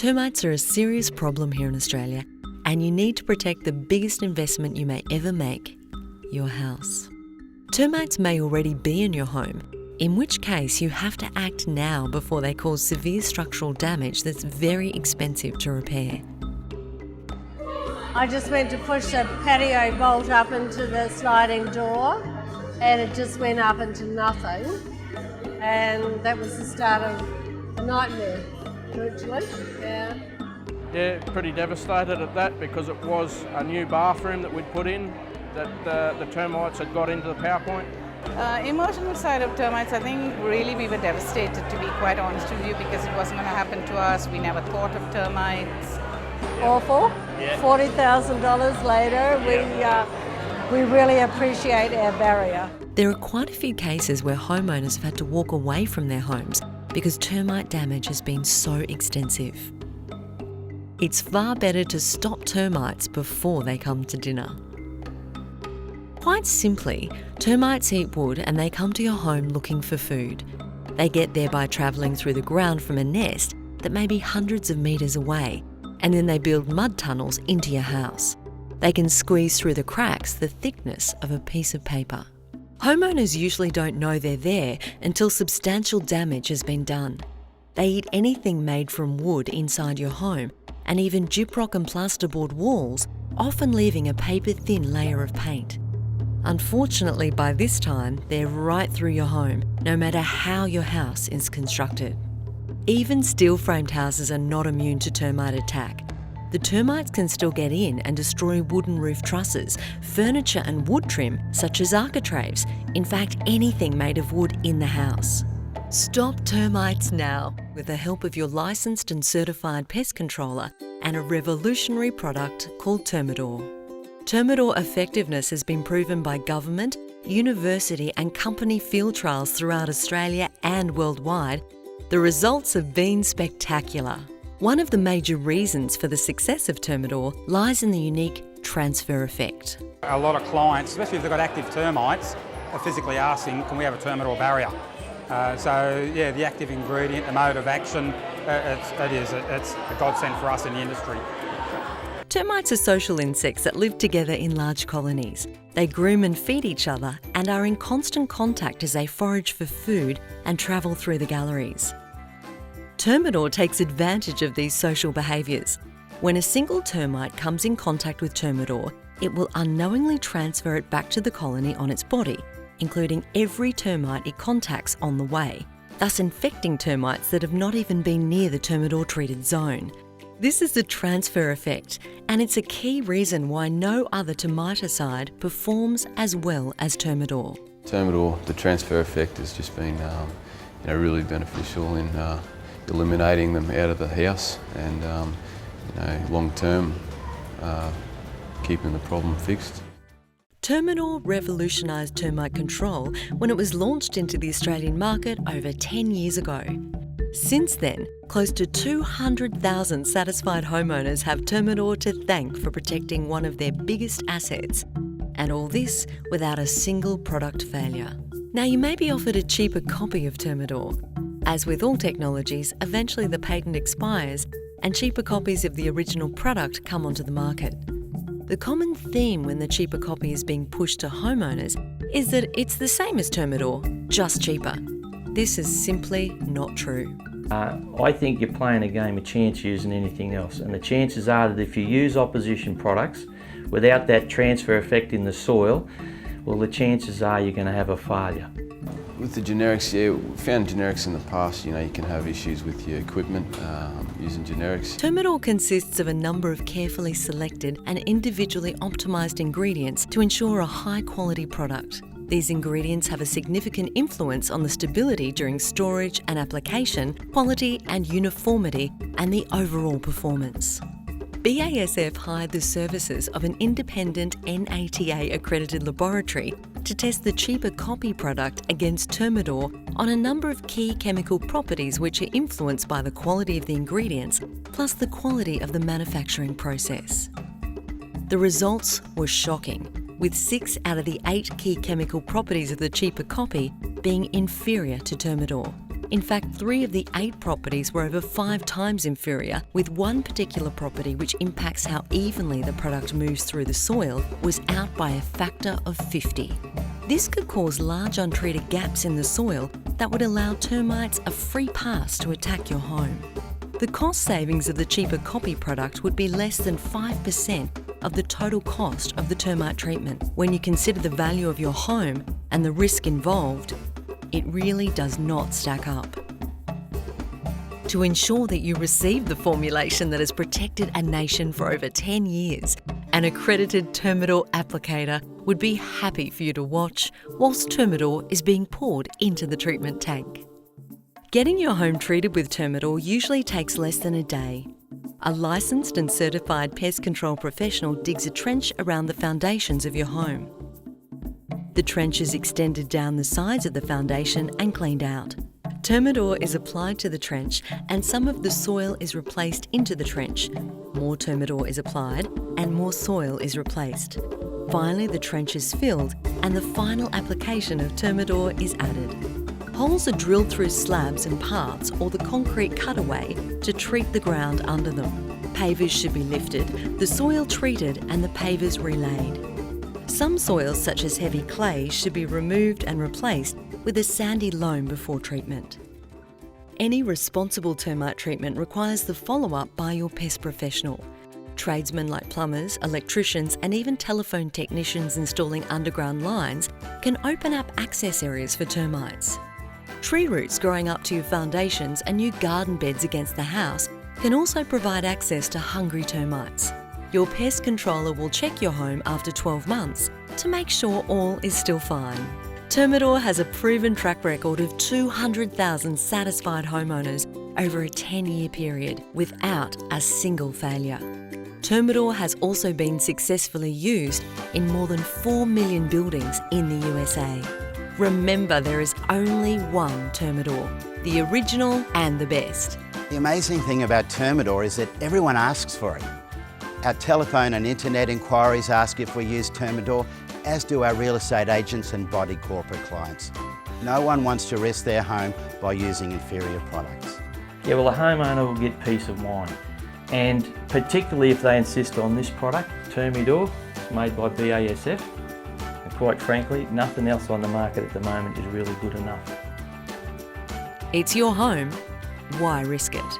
Termites are a serious problem here in Australia, and you need to protect the biggest investment you may ever make, your house. Termites may already be in your home, in which case you have to act now before they cause severe structural damage that's very expensive to repair. I just went to push the patio bolt up into the sliding door and it just went up into nothing, and that was the start of a nightmare, virtually. Yeah, pretty devastated at that because it was a new bathroom that we'd put in that the termites had got into the power point. Emotional side of termites, I think really we were devastated, to be quite honest with you, because it wasn't going to happen to us. We never thought of termites. Awful. Yeah. $40,000 later, we really appreciate our barrier. There are quite a few cases where homeowners have had to walk away from their homes because termite damage has been so extensive. It's far better to stop termites before they come to dinner. Quite simply, termites eat wood and they come to your home looking for food. They get there by travelling through the ground from a nest that may be hundreds of metres away, and then they build mud tunnels into your house. They can squeeze through the cracks the thickness of a piece of paper. Homeowners usually don't know they're there until substantial damage has been done. They eat anything made from wood inside your home, and even gyprock and plasterboard walls, often leaving a paper-thin layer of paint. Unfortunately, by this time, they're right through your home, no matter how your house is constructed. Even steel-framed houses are not immune to termite attack. The termites can still get in and destroy wooden roof trusses, furniture and wood trim, such as architraves, in fact anything made of wood in the house. Stop termites now with the help of your licensed and certified pest controller and a revolutionary product called Termidor. Termidor effectiveness has been proven by government, university and company field trials throughout Australia and worldwide. The results have been spectacular. One of the major reasons for the success of Termidor lies in the unique transfer effect. A lot of clients, especially if they've got active termites, are physically asking, can we have a Termidor barrier? The active ingredient, the mode of action, it's a godsend for us in the industry. Termites are social insects that live together in large colonies. They groom and feed each other and are in constant contact as they forage for food and travel through the galleries. Termidor takes advantage of these social behaviours. When a single termite comes in contact with Termidor, it will unknowingly transfer it back to the colony on its body, including every termite it contacts on the way, thus infecting termites that have not even been near the Termidor-treated zone. This is the transfer effect, and it's a key reason why no other termiticide performs as well as Termidor. Termidor, the transfer effect has just been really beneficial in eliminating them out of the house and long term keeping the problem fixed. Termidor revolutionised termite control when it was launched into the Australian market over 10 years ago. Since then, close to 200,000 satisfied homeowners have Termidor to thank for protecting one of their biggest assets. And all this without a single product failure. Now, you may be offered a cheaper copy of Termidor. As with all technologies, eventually the patent expires and cheaper copies of the original product come onto the market. The common theme when the cheaper copy is being pushed to homeowners is that it's the same as Termidor, just cheaper. This is simply not true. I think you're playing a game of chance using anything else, and the chances are that if you use opposition products without that transfer effect in the soil, well, the chances are you're going to have a failure. With the generics, we found generics in the past, you can have issues with your equipment using generics. Termidor consists of a number of carefully selected and individually optimised ingredients to ensure a high-quality product. These ingredients have a significant influence on the stability during storage and application, quality and uniformity, and the overall performance. BASF hired the services of an independent NATA-accredited laboratory to test the cheaper copy product against Termidor on a number of key chemical properties which are influenced by the quality of the ingredients, plus the quality of the manufacturing process. The results were shocking, with 6 out of the 8 key chemical properties of the cheaper copy being inferior to Termidor. In fact, 3 of the 8 properties were over 5 times inferior, with one particular property which impacts how evenly the product moves through the soil was out by a factor of 50. This could cause large untreated gaps in the soil that would allow termites a free pass to attack your home. The cost savings of the cheaper copy product would be less than 5% of the total cost of the termite treatment. When you consider the value of your home and the risk involved, it really does not stack up. To ensure that you receive the formulation that has protected a nation for over 10 years, an accredited Termidor applicator would be happy for you to watch whilst Termidor is being poured into the treatment tank. Getting your home treated with Termidor usually takes less than a day. A licensed and certified pest control professional digs a trench around the foundations of your home. The trench is extended down the sides of the foundation and cleaned out. Termidor is applied to the trench and some of the soil is replaced into the trench. More Termidor is applied and more soil is replaced. Finally, the trench is filled and the final application of Termidor is added. Holes are drilled through slabs and paths or the concrete cutaway to treat the ground under them. Pavers should be lifted, the soil treated and the pavers relaid. Some soils, such as heavy clay, should be removed and replaced with a sandy loam before treatment. Any responsible termite treatment requires the follow-up by your pest professional. Tradesmen like plumbers, electricians and even telephone technicians installing underground lines can open up access areas for termites. Tree roots growing up to your foundations and new garden beds against the house can also provide access to hungry termites. Your pest controller will check your home after 12 months to make sure all is still fine. Termidor has a proven track record of 200,000 satisfied homeowners over a 10-year period without a single failure. Termidor has also been successfully used in more than 4 million buildings in the USA. Remember, there is only one Termidor, the original and the best. The amazing thing about Termidor is that everyone asks for it. Our telephone and internet inquiries ask if we use Termidor, as do our real estate agents and body corporate clients. No one wants to risk their home by using inferior products. Yeah, well, a homeowner will get peace of mind, and particularly if they insist on this product, Termidor, made by BASF. And quite frankly, nothing else on the market at the moment is really good enough. It's your home, why risk it?